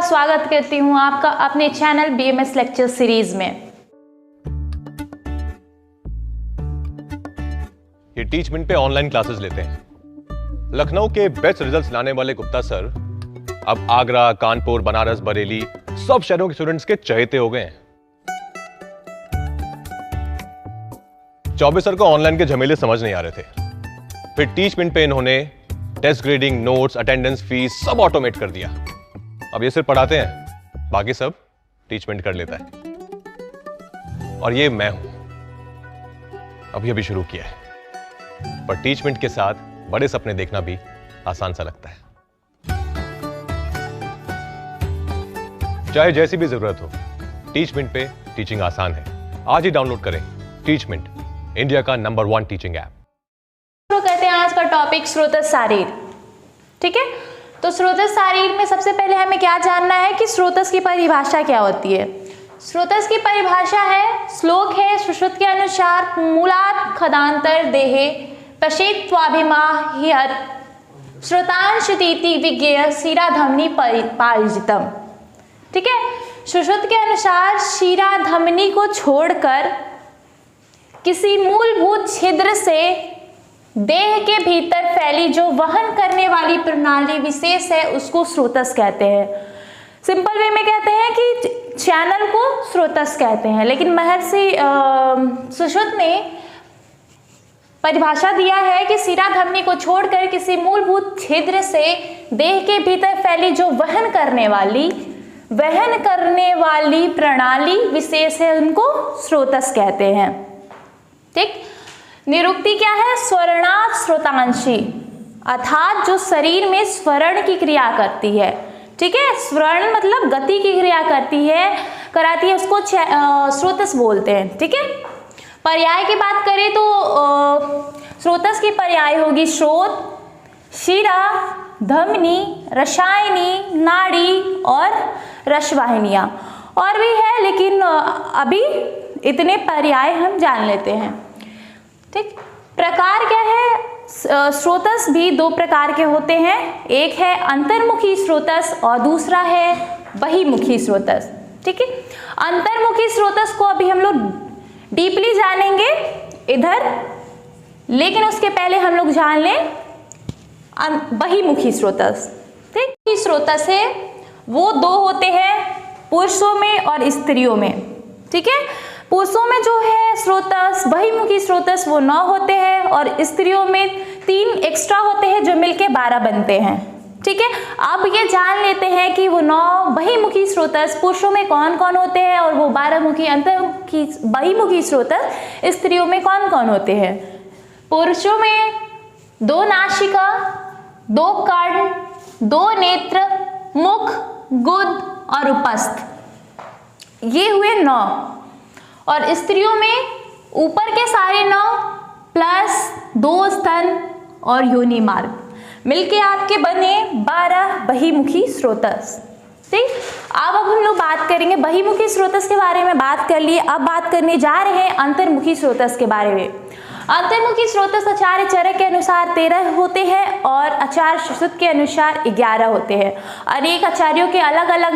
स्वागत करती हूँ आपका अपने चैनल BMS लेक्चर सीरीज में। ये टीच मिनट पे ऑनलाइन क्लासेस लेते हैं। लखनऊ के बेस्ट रिजल्ट्स लाने वाले गुप्ता सर अब आगरा, कानपुर, बनारस, बरेली सब शहरों के स्टूडेंट्स के चहेते हो गए हैं। चौबे सर को ऑनलाइन के झमेले समझ नहीं आ रहे थे, फिर टीच मिनट पे इन्होंने test grading, notes, attendance, fees सब ऑटोमेट कर दिया। अब ये सिर्फ पढ़ाते हैं, बाकी सब टीच मिनट कर लेता है। और ये मैं हूं, अभी शुरू किया है, पर टीच मिनट के साथ बड़े सपने देखना भी आसान सा लगता है। चाहे जैसी भी जरूरत हो, टीच मिनट पे टीचिंग आसान है। आज ही डाउनलोड करें टीच मिनट, इंडिया का नंबर 1 टीचिंग ऐप। तो कहते हैं आज का टॉपिक स्रोतस सारीर। ठीक है, तो स्रोतस सारीर में सबसे पहले हमें क्या जानना है कि स्रोतस की परिभाषा क्या होती है। स्रोतस की परिभाषा है, श्लोक है, सुश्रुत के अनुसार मूलात् खदांतर देहे पश्येत्त्वाभिमाह्यत् श्रोतांशतीति विज्ञेय शिराधमनी पारिजितम। ठीक है, सुश्रुत के अनुसार शिराधमनी को छोड़कर किसी मूलभूत छिद्र से देह के भीतर फैली जो वहन करने वाली प्रणाली विशेष है उसको स्रोतस कहते हैं। सिंपल वे में कहते हैं कि चैनल को स्रोतस कहते हैं, लेकिन महर्षि सुश्रुत ने परिभाषा दिया है कि शिराधमनी को छोड़कर किसी मूलभूत छिद्र से देह के भीतर फैली जो वहन करने वाली प्रणाली विशेष है उनको स्रोतस कहते हैं। ठीक, निरुक्ति क्या है? स्वर्णात् स्रोतांशी, अर्थात जो शरीर में स्वरण की क्रिया करती है। ठीक है, स्वरण मतलब गति की क्रिया कराती है उसको स्रोतस बोलते हैं। ठीक है, पर्याय की बात करें तो स्रोतस की पर्याय होगी स्रोत, शिरा, धमनी, रसायनी, नाड़ी और रसवाहिनियां। और भी है, लेकिन अभी इतने पर्याय हम जान लेते हैं। ठीक, प्रकार क्या है? स्रोतस भी 2 प्रकार के होते हैं, एक है अंतर्मुखी स्रोतस और दूसरा है बहिमुखी स्रोतस। ठीक है, अंतर्मुखी स्रोतस को अभी हम लोग डीपली जानेंगे इधर, लेकिन उसके पहले हम लोग जान लें बहिमुखी स्रोतस। ठीक, स्रोतस है वो 2 होते हैं, पुरुषों में और स्त्रियों में। ठीक है, पुरुषों में जो है स्रोतस, बहिमुखी स्रोतस वो 9 होते हैं और स्त्रियों में 3 एक्स्ट्रा होते हैं जो मिलके 12 बनते हैं। ठीक है, अब ये जान लेते हैं कि वो 9 बहिमुखी स्रोतस पुरुषों में कौन कौन होते हैं और वो 12 मुखी अंतर्मुखी बहिमुखी स्रोतस स्त्रियों में कौन कौन होते हैं। पुरुषों में 2 नासिका, 2 कर्ण, 2 नेत्र, मुख, गुद और उपस्थ, ये हुए 9। और स्त्रियों में ऊपर के सारे 9 प्लस 2 स्तन और योनि मार्ग मिलके आपके बने 12 बहिमुखी स्रोतस। ठीक, अब हम लोग बात करेंगे बहिमुखी स्रोतस के बारे में। बात कर लिए, अब बात करने जा रहे हैं अंतर्मुखी स्रोतस के बारे में। अंतर्मुखी स्रोतस आचार्य चरक के अनुसार 13 होते हैं और आचार्य सुश्रुत के अनुसार 11 होते हैं। अनेक आचार्यों के अलग अलग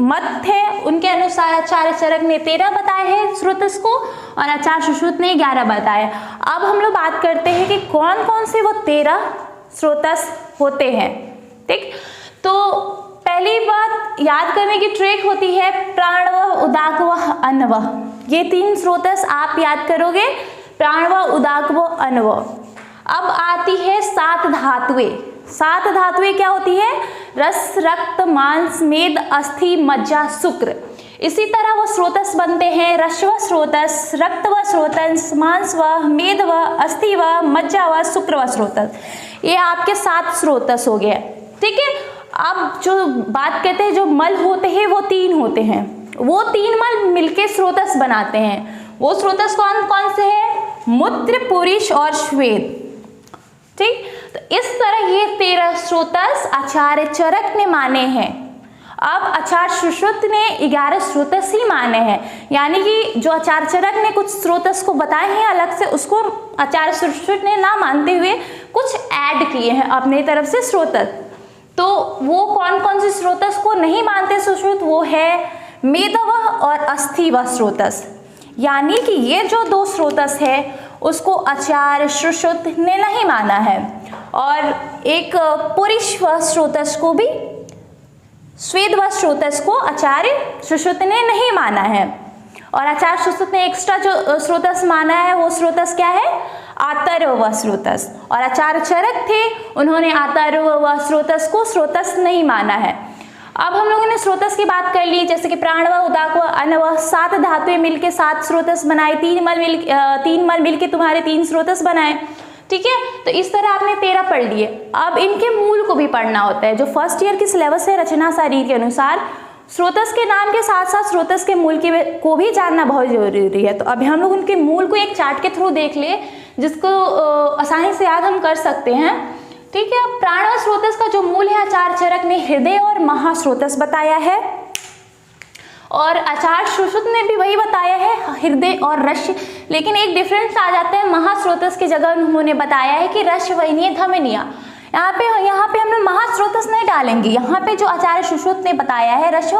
मत थे, उनके अनुसार आचार्य चरक ने 13 बताए हैं स्रोतस को और आचार्य सुश्रुत ने 11 बताए। अब हम लोग बात करते हैं कि कौन कौन से वो 13 स्रोतस होते हैं। ठीक, तो पहली बात याद करने की ट्रिक होती है प्राणवः, उदाकवः, अन्नवः। ये 3 स्रोतस आप याद करोगे, प्राणवः, उदाकवः, अन्नवः। अब आती है 7 धातुएं। 7 धातुएं क्या होती है? रस, रक्त, मांस, मेद, अस्थि, मज्जा, शुक्र। इसी तरह वो स्रोतस बनते हैं रसव स्रोतस, रक्तव स्रोतस, मांसव, मेदव, अस्थिव, मज्जाव, शुक्रव स्रोतस। ये आपके 7 स्रोतस हो गए। ठीक है, अब जो बात करते हैं जो मल होते हैं वो 3 होते हैं, वो 3 मल मिलके स्रोतस बनाते हैं। वो स्रोतस कौन कौन से हैं? मूत्र, पुरुष और श्वेत। ठीक, तो इस तरह ये 13 स्रोतस आचार्य चरक ने माने हैं। अब आचार्य सुश्रुत ने 11 स्रोतस ही माने हैं, यानी कि जो आचार्य चरक ने कुछ स्रोतस को बताए हैं अलग से, उसको आचार्य सुश्रुत ने ना मानते हुए कुछ ऐड किए हैं अपने तरफ से स्रोतस। तो वो कौन कौन से स्रोतस को नहीं मानते सुश्रुत, वो है मेदवह और अस्थिवह स्रोतस। यानी कि ये जो दो स्रोतस है उसको आचार्य सुश्रुत ने नहीं माना है, और एक पुरीश्वह स्रोतस को भी स्वेदवह स्रोतस को आचार्य सुश्रुत ने नहीं माना है। और आचार्य सुश्रुत ने एक्स्ट्रा जो स्रोतस माना है वो स्रोतस क्या है, आतर्वव स्रोतस। और आचार्य चरक थे, उन्होंने आतर्वव स्रोतस को स्रोतस नहीं माना है। अब हम लोगों ने स्रोतस की बात कर ली, जैसे कि प्राणवह, उदाकवह, अनवह, 7 धातुएं मिलके 7 स्रोतस बनाए, 3 मल मिलके तुम्हारे 3 स्रोतस बनाए, ठीक है। तो इस तरह आपने 13 पढ़ लिए। अब इनके मूल को भी पढ़ना होता है। जो फर्स्ट ईयर की सिलेबस है रचना सारणी के अनुसार स्रोतस के नाम के साथ साथ स्रोतस के मूल को भी जानना बहुत जरूरी है। तो अभी हम लोग उनके मूल को एक चार्ट के थ्रू देख ले, जिसको आसानी से याद हम कर सकते हैं, ठीक है। प्राणवह स्रोतस का जो मूल है आचार्य चरक ने हृदय और महास्रोतस बताया है, और आचार्य सुश्रुत ने भी वही बताया है, हृदय और रश्य। लेकिन एक डिफरेंस आ जाता है, महास्रोतस की जगह उन्होंने बताया है कि रश्य वहनीय धमनिया। यहाँ पे हम लोग महास्रोतस नहीं डालेंगे, यहाँ पे जो आचार्य सुश्रुत ने बताया है रश्व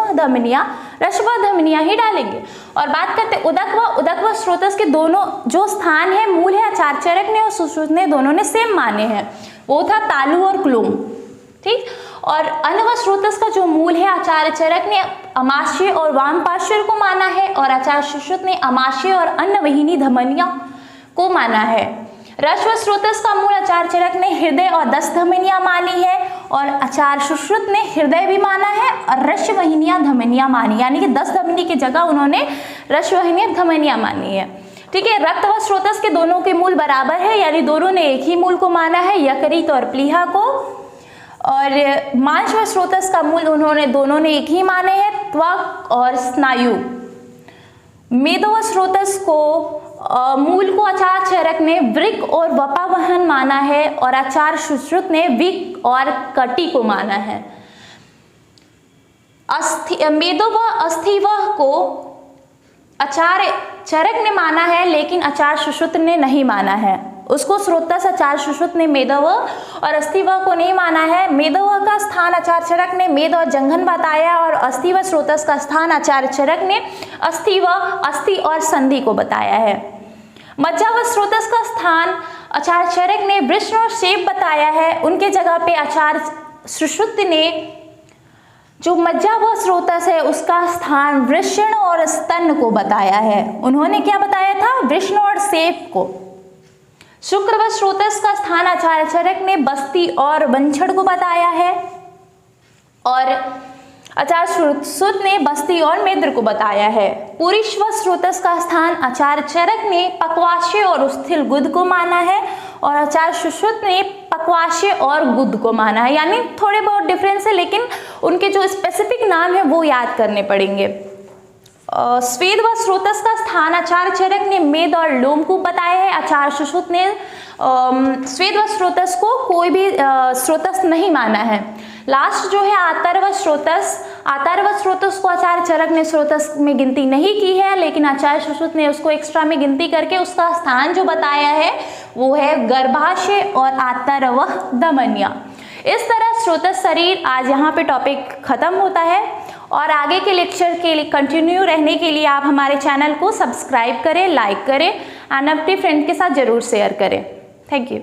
धमनिया ही डालेंगे। और बात करते उदकवह स्रोतस के दोनों जो स्थान है मूल है आचार्य चरक ने और सुश्रुत ने दोनों ने सेम माने हैं, वो था तालु और क्लोम, ठीक। और अनवह स्रोतस का जो मूल है आचार्य चरक ने अमाशय और वामपार्श्व को माना है, और आचार्य सुश्रुत ने अमाशय और अन्नवहिनी धमनिया को माना है। रश्व स्रोतस का मूल आचार्य चरक ने हृदय और 10 धमनिया मानी है, और आचार्य सुश्रुत ने हृदय भी माना है और रश्ववाहिनियां धमनिया मानी, यानी कि 10 धमनी की जगह उन्होंने रश्ववाहिनियां धमनिया मानी है, ठीक है। रक्तवह स्रोतस के दोनों के मूल बराबर है, यानी दोनों ने एक ही मूल को माना है, यकृत और प्लीहा को। और मांसवह स्रोतस का मूल उन्होंने दोनों ने एक ही माने हैं, त्वक और स्नायु। मेदवह स्रोतस को मूल को आचार्य चरक ने वृक्क और वपावहन माना है, और आचार्य सुश्रुत ने विक और कटी को माना है। मेदवह अस्थिवह को आचार्य चरक ने माना है, लेकिन आचार्य सुश्रुत ने नहीं माना है। उसको स्रोतस आचार्य सुश्रुत ने मेदवह और अस्थिवह को नहीं माना है। मेदवह का स्थान आचार्य चरक ने मेद और जंघन बताया, और अस्थिवह स्रोतस का स्थान आचार्य चरक ने अस्थिवह, अस्थि और संधि को बताया है। मज्जावह स्रोतस का स्थान आचार्य चरक ने वृषण और शेप बताया है, उनके जगह पे आचार्य सुश्रुत ने जो मज्जावह स्रोतस है उसका स्थान वृषण और स्तन को बताया है। उन्होंने क्या बताया था, वृषण और शेप को। शुक्रवह स्रोतस का स्थान आचार्य चरक ने बस्ती और वंछड़ को बताया है, और आचार्य सुश्रुत ने बस्ती और मेद्र को बताया है। पुरीश्वह स्रोतस का स्थान आचार्य चरक ने पक्वाशय और उस्थिल गुद को माना है, और आचार्य सुश्रुत ने पक्वाशय और गुद को माना है। यानी थोड़े बहुत डिफरेंस है, लेकिन उनके जो स्पेसिफिक नाम है वो याद करने पड़ेंगे। स्वेदवह स्रोतस का स्थान आचार्य चरक ने मेद और लोम को बताया है। आचार्य सुश्रुत ने स्वेदवह स्रोतस को कोई भी स्रोतस नहीं माना है। लास्ट जो है आतर्वह स्रोतस को आचार्य चरक ने स्रोतस में गिनती नहीं की है, लेकिन आचार्य सुश्रुत ने उसको एक्स्ट्रा में गिनती करके उसका स्थान जो बताया है वो है गर्भाशय और आतर्वह धमनिया। इस तरह स्रोतस शरीर आज यहाँ पे टॉपिक खत्म होता है, और आगे के लेक्चर के लिए कंटिन्यू रहने के लिए आप हमारे चैनल को सब्सक्राइब करें, लाइक करें एंड अपने फ्रेंड के साथ जरूर शेयर करें। Thank you.